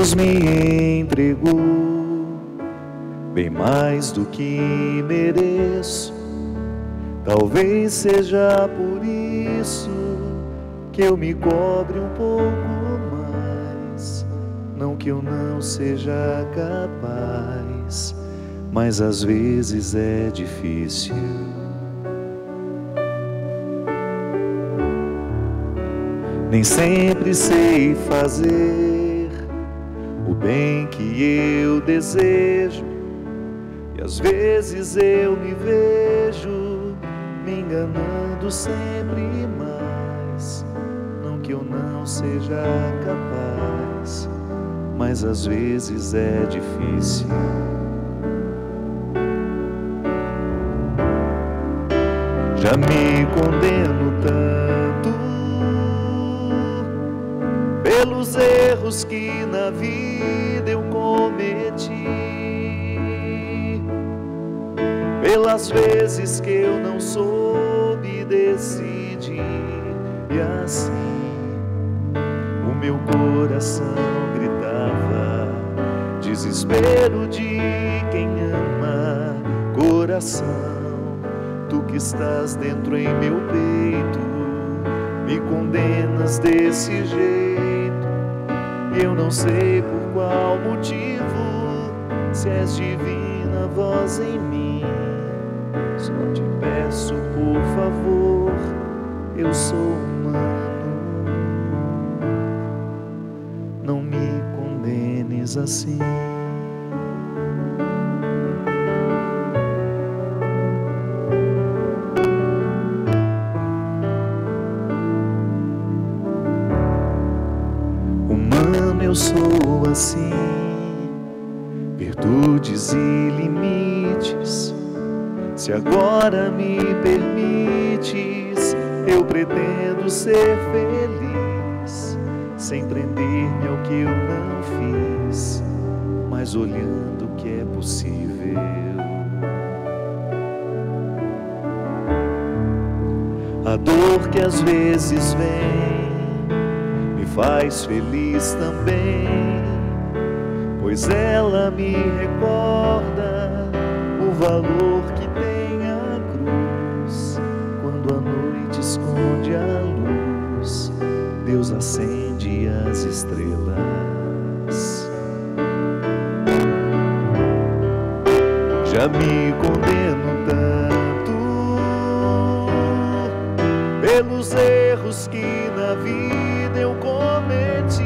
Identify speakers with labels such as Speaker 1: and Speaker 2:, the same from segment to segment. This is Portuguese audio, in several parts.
Speaker 1: Deus me entregou bem mais do que mereço. Talvez seja por isso que eu me cobre um pouco mais. Não que eu não seja capaz, mas às vezes é difícil. Nem sempre sei fazer o bem que eu desejo, e às vezes eu me vejo me enganando sempre mais. Não que eu não seja capaz, mas às vezes é difícil. Já me condeno tanto pelos erros que na vida eu cometi, pelas vezes que eu não soube decidir, e assim o meu coração gritava, desespero de quem ama. Coração, tu que estás dentro em meu peito, me condenas desse jeito, e eu não sei por qual motivo, se és divina voz em mim. Só te peço, por favor, eu sou humano, não me condenes assim. Humano eu sou assim, virtudes e limites. Se agora me permites, eu pretendo ser feliz, sem prender-me ao que eu não fiz, mas olhando o que é possível. A dor que às vezes vem me faz feliz também, pois ela me recorda o valor que tem a cruz. Quando a noite esconde a luz, Deus acende as estrelas. Já me condeno tanto pelos erros que na vida eu cometi,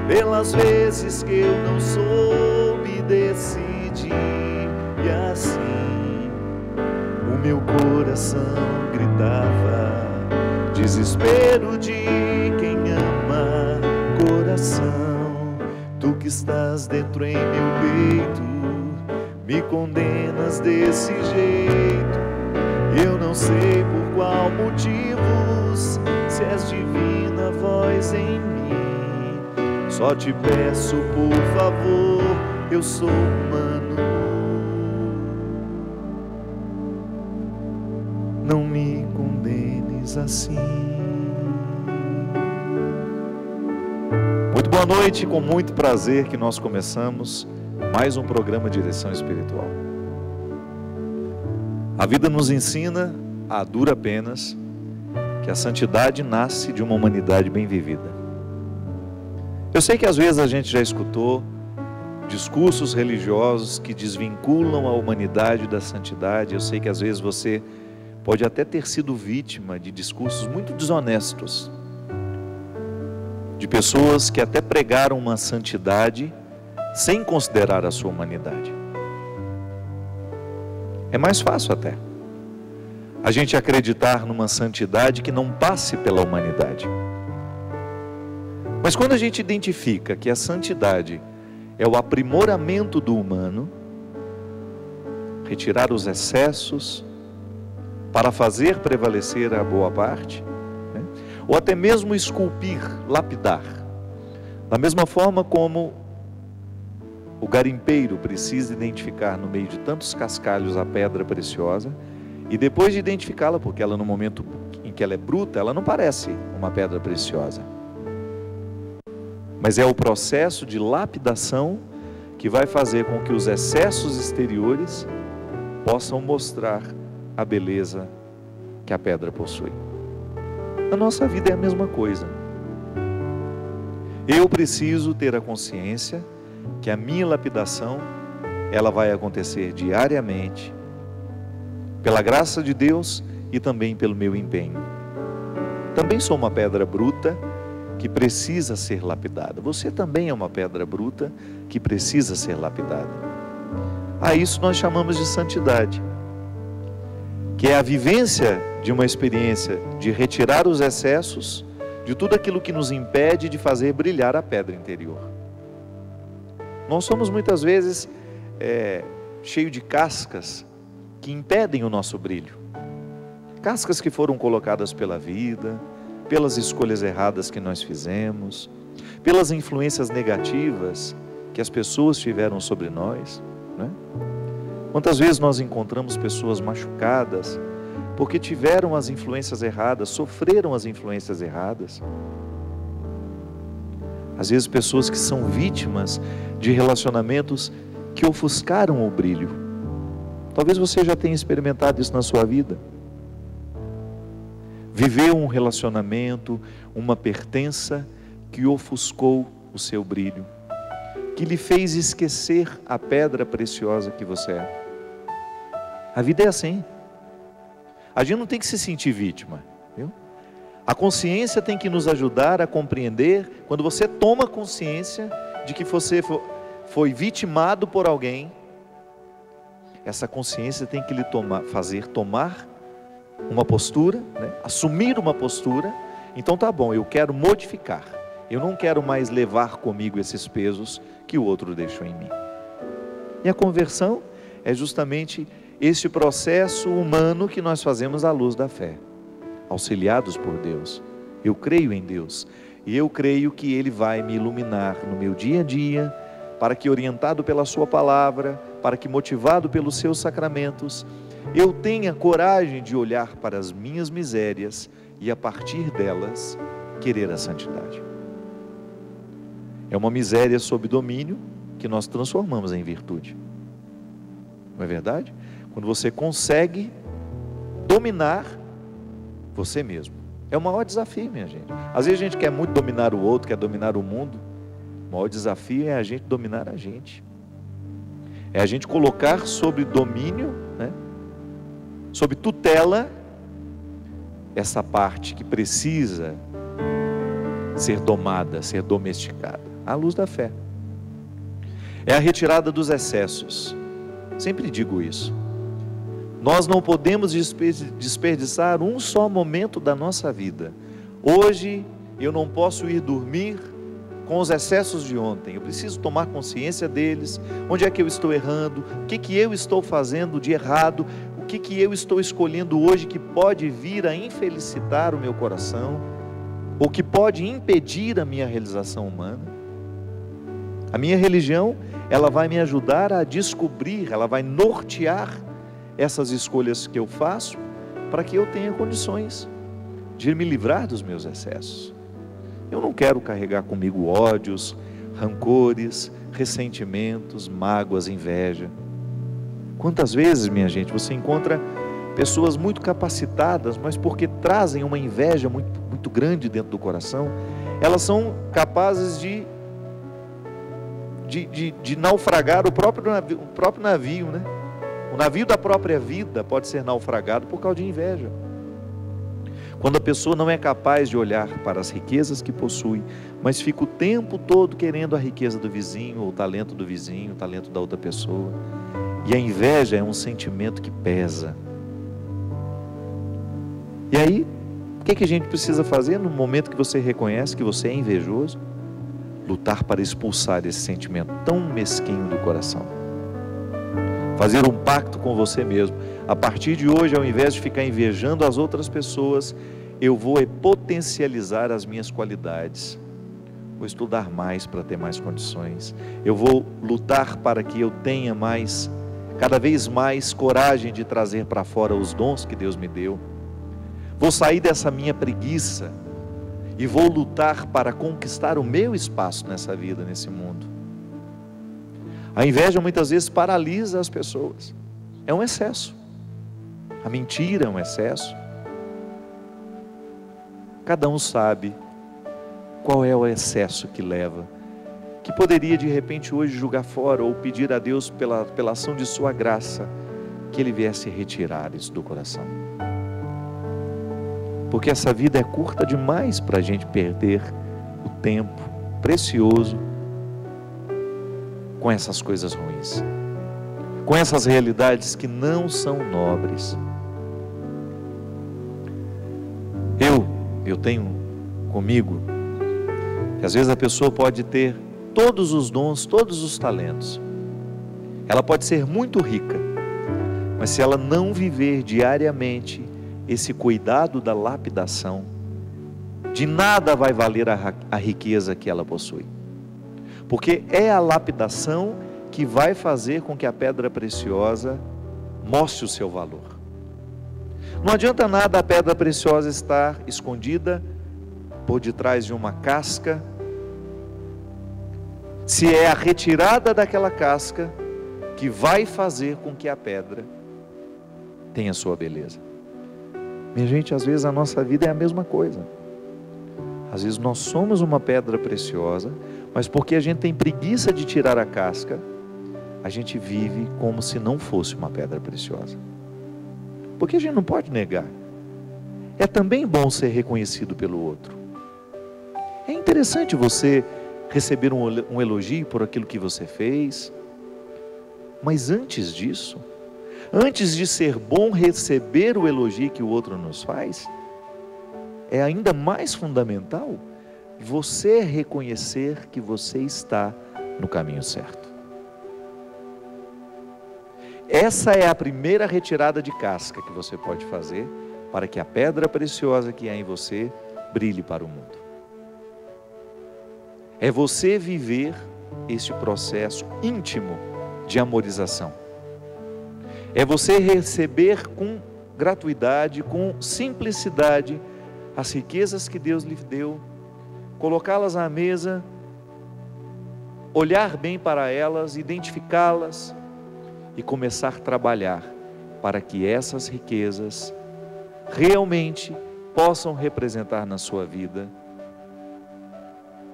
Speaker 1: pelas vezes que eu não soube decidir, e assim o meu coração gritava, desespero de quem ama. Coração, tu que estás dentro em meu peito, me condenas desse jeito, eu não sei por qual motivos, se és divina voz em mim. Só te peço, por favor, eu sou humano, não me condenes assim. Muito boa noite, com muito prazer que nós começamos mais um programa Direção Espiritual. A vida nos ensina, a duras penas, que a santidade nasce de uma humanidade bem vivida. Eu sei que às vezes a gente já escutou discursos religiosos que desvinculam a humanidade da santidade. Eu sei que às vezes você pode até ter sido vítima de discursos muito desonestos, de pessoas que até pregaram uma santidade sem considerar a sua humanidade. É mais fácil até a gente acreditar numa santidade que não passe pela humanidade. Mas quando a gente identifica que a santidade é o aprimoramento do humano, retirar os excessos para fazer prevalecer a boa parte, né? Ou até mesmo esculpir, lapidar, da mesma forma como o garimpeiro precisa identificar no meio de tantos cascalhos a pedra preciosa, e depois de identificá-la, porque ela no momento em que ela é bruta, ela não parece uma pedra preciosa. mas é o processo de lapidação que vai fazer com que os excessos exteriores possam mostrar a beleza que a pedra possui. A nossa vida é a mesma coisa. Eu preciso ter a consciência que a minha lapidação, ela vai acontecer diariamente, pela graça de Deus e também pelo meu empenho. Também sou uma pedra bruta que precisa ser lapidada. Você também é uma pedra bruta que precisa ser lapidada. A isso nós chamamos de santidade, que é a vivência de uma experiência de retirar os excessos de tudo aquilo que nos impede de fazer brilhar a pedra interior. Nós somos muitas vezes cheios de cascas que impedem o nosso brilho. Cascas que foram colocadas pela vida, pelas escolhas erradas que nós fizemos, pelas influências negativas que as pessoas tiveram sobre nós, né? Quantas vezes nós encontramos pessoas machucadas porque tiveram as influências erradas, sofreram as influências erradas. Às vezes pessoas que são vítimas de relacionamentos que ofuscaram o brilho. Talvez você já tenha experimentado isso na sua vida. Viveu um relacionamento, uma pertença que ofuscou o seu brilho, que lhe fez esquecer a pedra preciosa que você é. A vida é assim. A gente não tem que se sentir vítima, viu? A consciência tem que nos ajudar a compreender. Quando você toma consciência de que você foi vitimado por alguém, essa consciência tem que lhe fazer tomar uma postura, né? Assumir uma postura. Então tá bom, eu quero modificar, eu não quero mais levar comigo esses pesos que o outro deixou em mim. E a conversão é justamente este processo humano que nós fazemos à luz da fé, auxiliados por Deus. Eu creio em Deus e eu creio que Ele vai me iluminar no meu dia a dia, para que, orientado pela sua palavra, para que, motivado pelos seus sacramentos, eu tenha coragem de olhar para as minhas misérias e, a partir delas, querer a santidade. É uma miséria sob domínio que nós transformamos em virtude. Não é verdade? Quando você consegue dominar você mesmo. É o maior desafio, minha gente. Às vezes a gente quer muito dominar o outro, quer dominar o mundo. O maior desafio é a gente dominar a gente. É a gente colocar sob domínio, né, sob tutela, essa parte que precisa ser domada, ser domesticada, à luz da fé. É a retirada dos excessos. Sempre digo isso. Nós não podemos desperdiçar um só momento da nossa vida. Hoje eu não posso ir dormir com os excessos de ontem. Eu preciso tomar consciência deles. Onde é que eu estou errando? O que eu estou fazendo de errado? O que eu estou escolhendo hoje que pode vir a infelicitar o meu coração? Ou que pode impedir a minha realização humana? A minha religião, ela vai me ajudar a descobrir, ela vai nortear essas escolhas que eu faço, para que eu tenha condições de me livrar dos meus excessos. Eu não quero carregar comigo ódios, rancores, ressentimentos, mágoas, inveja. Quantas vezes, minha gente, você encontra pessoas muito capacitadas, mas porque trazem uma inveja muito grande dentro do coração, elas são capazes de naufragar o próprio navio, né? O navio da própria vida pode ser naufragado por causa de inveja. Quando a pessoa não é capaz de olhar para as riquezas que possui, mas fica o tempo todo querendo a riqueza do vizinho, ou o talento do vizinho, o talento da outra pessoa. E a inveja é um sentimento que pesa. E aí, o que a gente precisa fazer no momento que você reconhece que você é invejoso? Lutar para expulsar esse sentimento tão mesquinho do coração. Fazer um pacto com você mesmo. A partir de hoje, ao invés de ficar invejando as outras pessoas, eu vou potencializar as minhas qualidades. Vou estudar mais para ter mais condições. Eu vou lutar para que eu tenha cada vez mais coragem de trazer para fora os dons que Deus me deu. Vou sair dessa minha preguiça e vou lutar para conquistar o meu espaço nessa vida, nesse mundo. A inveja muitas vezes paralisa as pessoas. É um excesso. A mentira é um excesso. Cada um sabe qual é o excesso que leva, que poderia de repente hoje jogar fora ou pedir a Deus pela ação de sua graça, que Ele viesse retirar isso do coração. Porque essa vida é curta demais para a gente perder o tempo precioso com essas coisas ruins, com essas realidades que não são nobres. Eu tenho comigo que às vezes a pessoa pode ter todos os dons, todos os talentos, ela pode ser muito rica, mas se ela não viver diariamente esse cuidado da lapidação, de nada vai valer a riqueza que ela possui, porque é a lapidação que vai fazer com que a pedra preciosa mostre o seu valor. Não adianta nada a pedra preciosa estar escondida por detrás de uma casca, se é a retirada daquela casca que vai fazer com que a pedra tenha sua beleza. Minha gente, às vezes a nossa vida é a mesma coisa. Às vezes nós somos uma pedra preciosa, mas porque a gente tem preguiça de tirar a casca, a gente vive como se não fosse uma pedra preciosa. Porque a gente não pode negar. É também bom ser reconhecido pelo outro. É interessante você receber um elogio por aquilo que você fez. Mas antes disso, antes de ser bom receber o elogio que o outro nos faz, é ainda mais fundamental você reconhecer que você está no caminho certo. Essa é a primeira retirada de casca que você pode fazer para que a pedra preciosa que há em você brilhe para o mundo. É você viver este processo íntimo de amorização. É você receber com gratuidade, com simplicidade, as riquezas que Deus lhe deu, colocá-las à mesa, olhar bem para elas, identificá-las e começar a trabalhar para que essas riquezas realmente possam representar na sua vida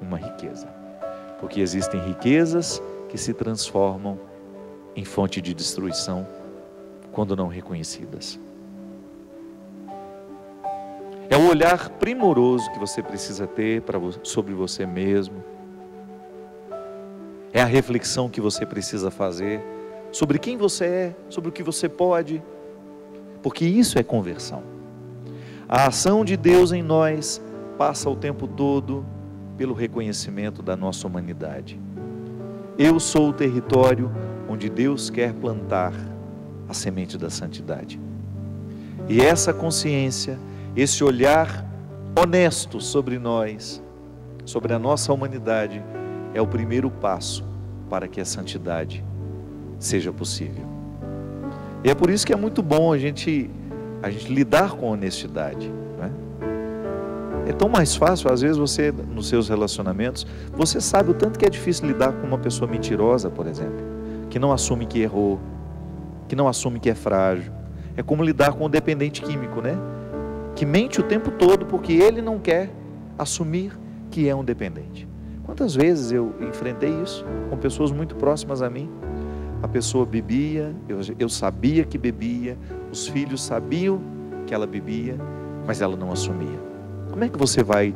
Speaker 1: uma riqueza. Porque existem riquezas que se transformam em fonte de destruição quando não reconhecidas. É o olhar primoroso que você precisa ter sobre você mesmo. É a reflexão que você precisa fazer sobre quem você é, sobre o que você pode, porque isso é conversão. A ação de Deus em nós passa o tempo todo pelo reconhecimento da nossa humanidade. Eu sou o território onde Deus quer plantar a semente da santidade. E essa consciência, esse olhar honesto sobre nós, sobre a nossa humanidade, é o primeiro passo para que a santidade seja possível. E é por isso que é muito bom a gente lidar com honestidade, né? É tão mais fácil, às vezes você, nos seus relacionamentos, você sabe o tanto que é difícil lidar com uma pessoa mentirosa, por exemplo, que não assume que errou, que não assume que é frágil. É como lidar com um dependente químico, né? Que mente o tempo todo porque ele não quer assumir que é um dependente. Quantas vezes eu enfrentei isso com pessoas muito próximas a mim? A pessoa bebia, eu sabia que bebia, os filhos sabiam que ela bebia, mas ela não assumia. Como é que você vai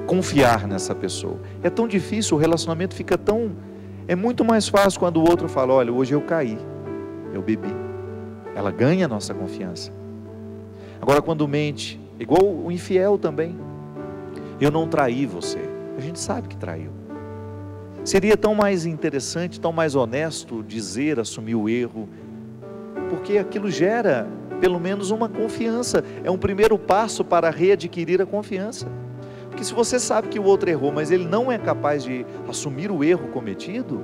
Speaker 1: confiar nessa pessoa? É tão difícil, o relacionamento fica tão... É muito mais fácil quando o outro fala, olha, hoje eu caí, eu bebi. Ela ganha a nossa confiança. Agora quando mente, igual o infiel também, eu não traí você, a gente sabe que traiu. Seria tão mais interessante, tão mais honesto dizer, assumir o erro, porque aquilo gera pelo menos uma confiança, é um primeiro passo para readquirir a confiança. Porque se você sabe que o outro errou, mas ele não é capaz de assumir o erro cometido,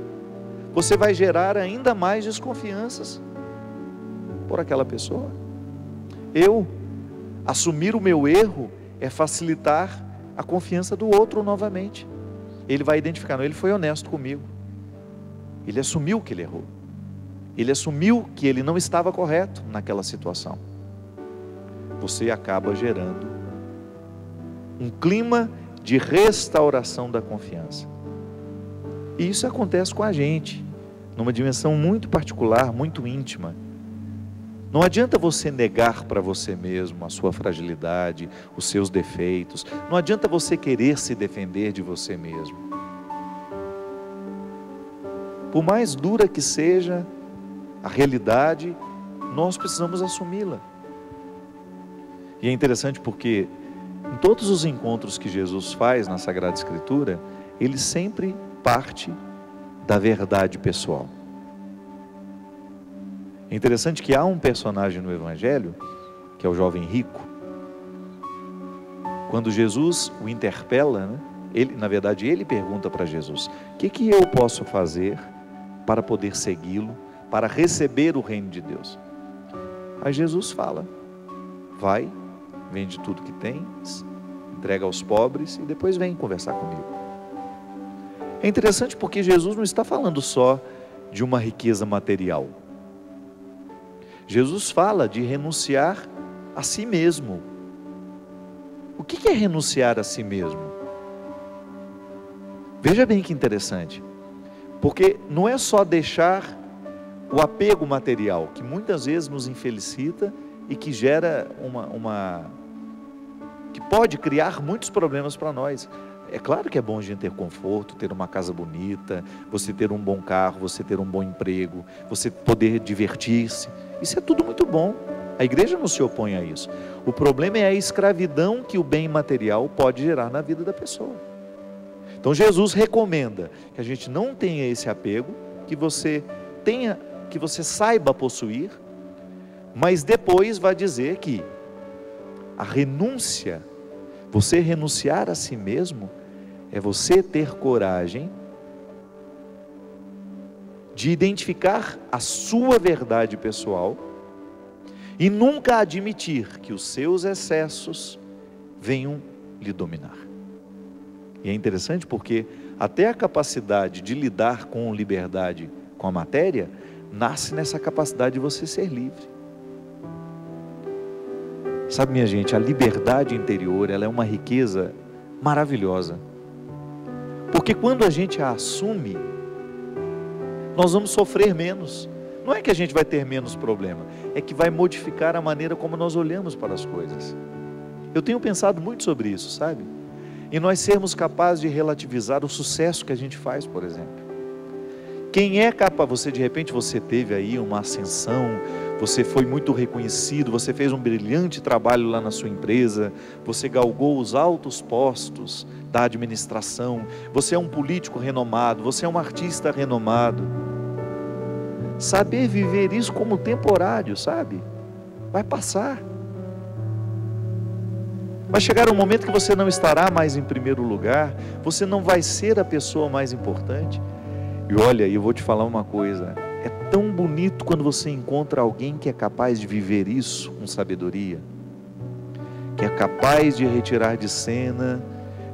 Speaker 1: você vai gerar ainda mais desconfianças por aquela pessoa. Assumir o meu erro é facilitar a confiança do outro novamente. Ele vai identificar, não, ele foi honesto comigo. Ele assumiu que ele errou. Ele assumiu que ele não estava correto naquela situação. Você acaba gerando um clima de restauração da confiança. E isso acontece com a gente, numa dimensão muito particular, muito íntima. Não adianta você negar para você mesmo a sua fragilidade, os seus defeitos. Não adianta você querer se defender de você mesmo. Por mais dura que seja a realidade, nós precisamos assumi-la. E é interessante porque em todos os encontros que Jesus faz na Sagrada Escritura, ele sempre parte da verdade pessoal. É interessante que há um personagem no Evangelho, que é o jovem rico. Quando Jesus o interpela, né, ele pergunta para Jesus: o que eu posso fazer para poder segui-lo, para receber o reino de Deus? Aí Jesus fala: vai, vende tudo que tens, entrega aos pobres e depois vem conversar comigo. É interessante porque Jesus não está falando só de uma riqueza material. Jesus fala de renunciar a si mesmo. O que é renunciar a si mesmo? Veja bem que interessante, porque não é só deixar o apego material, que muitas vezes nos infelicita e que gera que pode criar muitos problemas para nós. É claro que é bom a gente ter conforto, ter uma casa bonita, você ter um bom carro, você ter um bom emprego, você poder divertir-se. Isso é tudo muito bom. A igreja não se opõe a isso. O problema é a escravidão que o bem material pode gerar na vida da pessoa. Então Jesus recomenda que a gente não tenha esse apego, que você saiba possuir, mas depois vai dizer que a renúncia, você renunciar a si mesmo, é você ter coragem de identificar a sua verdade pessoal e nunca admitir que os seus excessos venham lhe dominar. E é interessante porque até a capacidade de lidar com liberdade com a matéria nasce nessa capacidade de você ser livre. Sabe, minha gente, a liberdade interior, ela é uma riqueza maravilhosa. Porque quando a gente a assume, nós vamos sofrer menos. Não é que a gente vai ter menos problema, é que vai modificar a maneira como nós olhamos para as coisas. Eu tenho pensado muito sobre isso, sabe? E nós sermos capazes de relativizar o sucesso que a gente faz, por exemplo. Quem é capaz, de repente você teve aí uma ascensão, você foi muito reconhecido, você fez um brilhante trabalho lá na sua empresa, você galgou os altos postos da administração, você é um político renomado, você é um artista renomado. Saber viver isso como temporário, sabe? Vai passar. Vai chegar um momento que você não estará mais em primeiro lugar, você não vai ser a pessoa mais importante. E olha, eu vou te falar uma coisa, é tão bonito quando você encontra alguém que é capaz de viver isso com sabedoria, que é capaz de retirar de cena,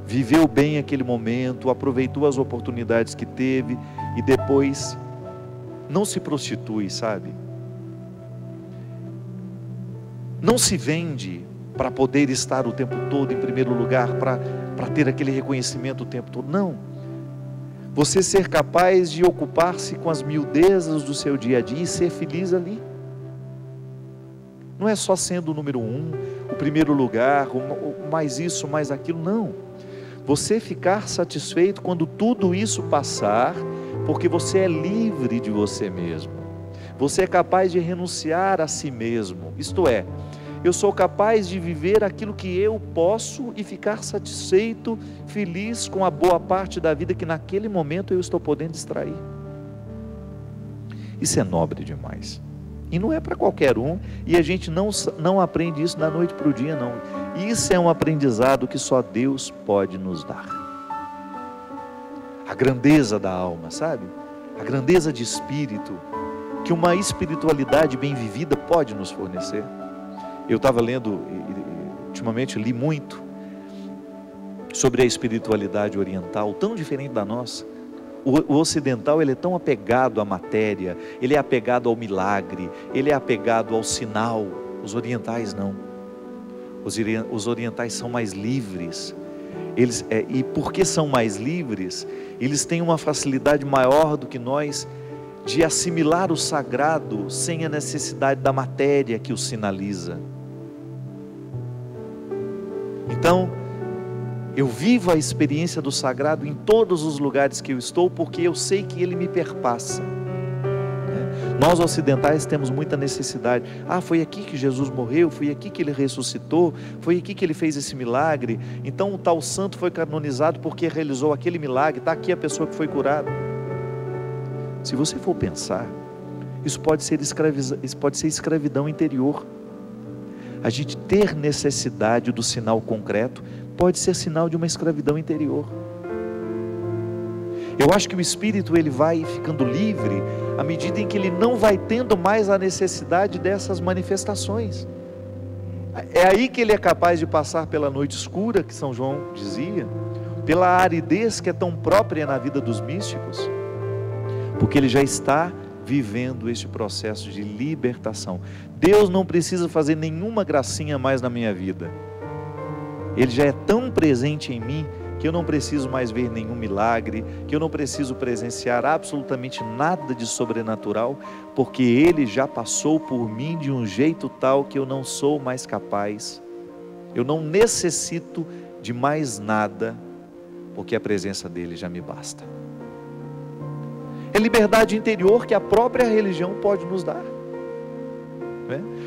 Speaker 1: viveu bem aquele momento, aproveitou as oportunidades que teve e depois não se prostitui, sabe? Não se vende para poder estar o tempo todo em primeiro lugar, para ter aquele reconhecimento o tempo todo, não. Você ser capaz de ocupar-se com as miudezas do seu dia a dia e ser feliz ali. Não é só sendo o número 1, o primeiro lugar, o mais isso, mais aquilo, não. Você ficar satisfeito quando tudo isso passar, porque você é livre de você mesmo. Você é capaz de renunciar a si mesmo, isto é, eu sou capaz de viver aquilo que eu posso e ficar satisfeito, feliz com a boa parte da vida que naquele momento eu estou podendo extrair. Isso é nobre demais. E não é para qualquer um, e a gente não aprende isso da noite para o dia, não. Isso é um aprendizado que só Deus pode nos dar. A grandeza da alma, sabe? A grandeza de espírito, que uma espiritualidade bem vivida pode nos fornecer. Eu estava lendo, ultimamente li muito, sobre a espiritualidade oriental, tão diferente da nossa. O ocidental, ele é tão apegado à matéria, ele é apegado ao milagre, ele é apegado ao sinal. Os orientais não. Os orientais são mais livres. E porque são mais livres, eles têm uma facilidade maior do que nós de assimilar o sagrado sem a necessidade da matéria que o sinaliza. Então, eu vivo a experiência do sagrado em todos os lugares que eu estou, porque eu sei que ele me perpassa. Nós ocidentais temos muita necessidade. Foi aqui que Jesus morreu, foi aqui que ele ressuscitou, foi aqui que ele fez esse milagre. Então o tal santo foi canonizado porque realizou aquele milagre, está aqui a pessoa que foi curada. Se você for pensar, isso pode ser escravidão interior. A gente ter necessidade do sinal concreto pode ser sinal de uma escravidão interior. Eu acho que o espírito, ele vai ficando livre à medida em que ele não vai tendo mais a necessidade dessas manifestações. É aí que ele é capaz de passar pela noite escura, que São João dizia, pela aridez que é tão própria na vida dos místicos, porque ele já está vivendo este processo de libertação. Deus não precisa fazer nenhuma gracinha mais na minha vida. Ele já é tão presente em mim que eu não preciso mais ver nenhum milagre, que eu não preciso presenciar absolutamente nada de sobrenatural, porque Ele já passou por mim de um jeito tal que eu não sou mais capaz, eu não necessito de mais nada, porque a presença dEle já me basta. É liberdade interior que a própria religião pode nos dar.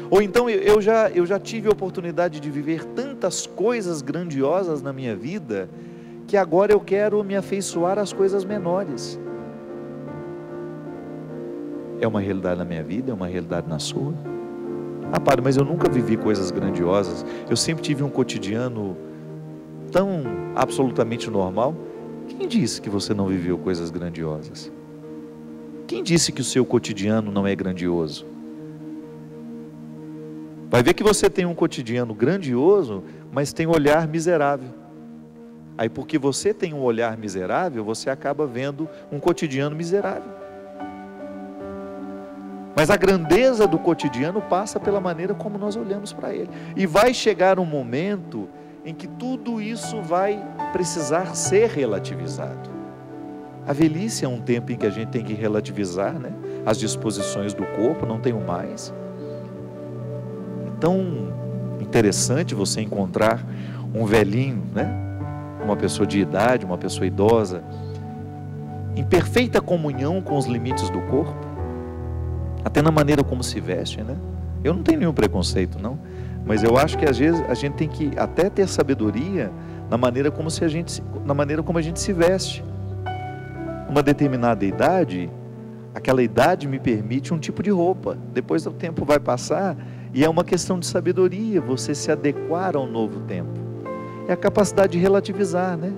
Speaker 1: Ou então eu já tive a oportunidade de viver tantas coisas grandiosas na minha vida, que agora eu quero me afeiçoar às coisas menores. É uma realidade na minha vida, é uma realidade na sua. Padre, mas eu nunca vivi coisas grandiosas, eu sempre tive um cotidiano tão absolutamente normal. Quem disse que você não viveu coisas grandiosas? Quem disse que o seu cotidiano não é grandioso? Vai ver que você tem um cotidiano grandioso, mas tem um olhar miserável. Aí porque você tem um olhar miserável, você acaba vendo um cotidiano miserável. Mas a grandeza do cotidiano passa pela maneira como nós olhamos para ele. E vai chegar um momento em que tudo isso vai precisar ser relativizado. A velhice é um tempo em que a gente tem que relativizar, né? As disposições do corpo, não tenho mais. Tão interessante você encontrar um velhinho, né? Uma pessoa de idade, uma pessoa idosa, em perfeita comunhão com os limites do corpo, até na maneira como se veste, né? Eu não tenho nenhum preconceito, não, mas eu acho que às vezes a gente tem que até ter sabedoria na maneira como a gente se veste. Uma determinada idade, aquela idade me permite um tipo de roupa, depois o tempo vai passar e é uma questão de sabedoria, você se adequar ao novo tempo. É a capacidade de relativizar, né?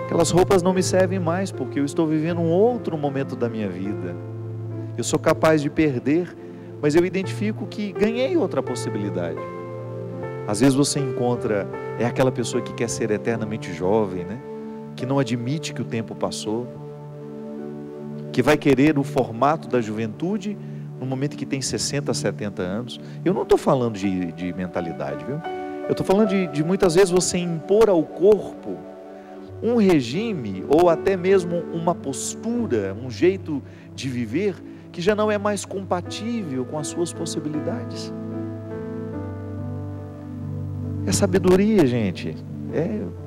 Speaker 1: Aquelas roupas não me servem mais, porque eu estou vivendo um outro momento da minha vida. Eu sou capaz de perder, mas eu identifico que ganhei outra possibilidade. Às vezes você encontra, é aquela pessoa que quer ser eternamente jovem, né? Que não admite que o tempo passou, que vai querer o formato da juventude no momento que tem 60, 70 anos. Eu não estou falando de mentalidade, viu? Eu estou falando de muitas vezes você impor ao corpo um regime, ou até mesmo uma postura, um jeito de viver, que já não é mais compatível com as suas possibilidades. É sabedoria, gente.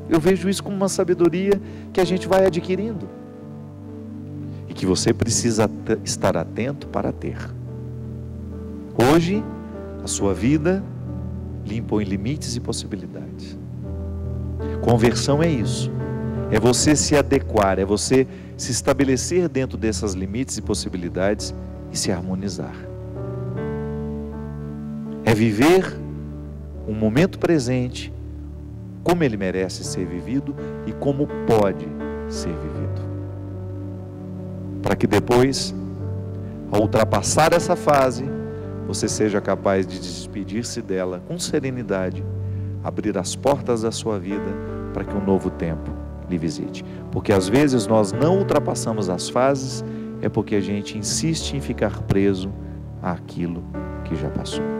Speaker 1: Eu vejo isso como uma sabedoria que a gente vai adquirindo. E que você precisa estar atento para ter. Hoje, a sua vida impõe limites e possibilidades. Conversão é isso. É você se adequar, é você se estabelecer dentro dessas limites e possibilidades e se harmonizar. É viver um momento presente como ele merece ser vivido e como pode ser vivido. Para que depois, ao ultrapassar essa fase, você seja capaz de despedir-se dela com serenidade, abrir as portas da sua vida para que um novo tempo lhe visite. Porque às vezes nós não ultrapassamos as fases, é porque a gente insiste em ficar preso àquilo que já passou.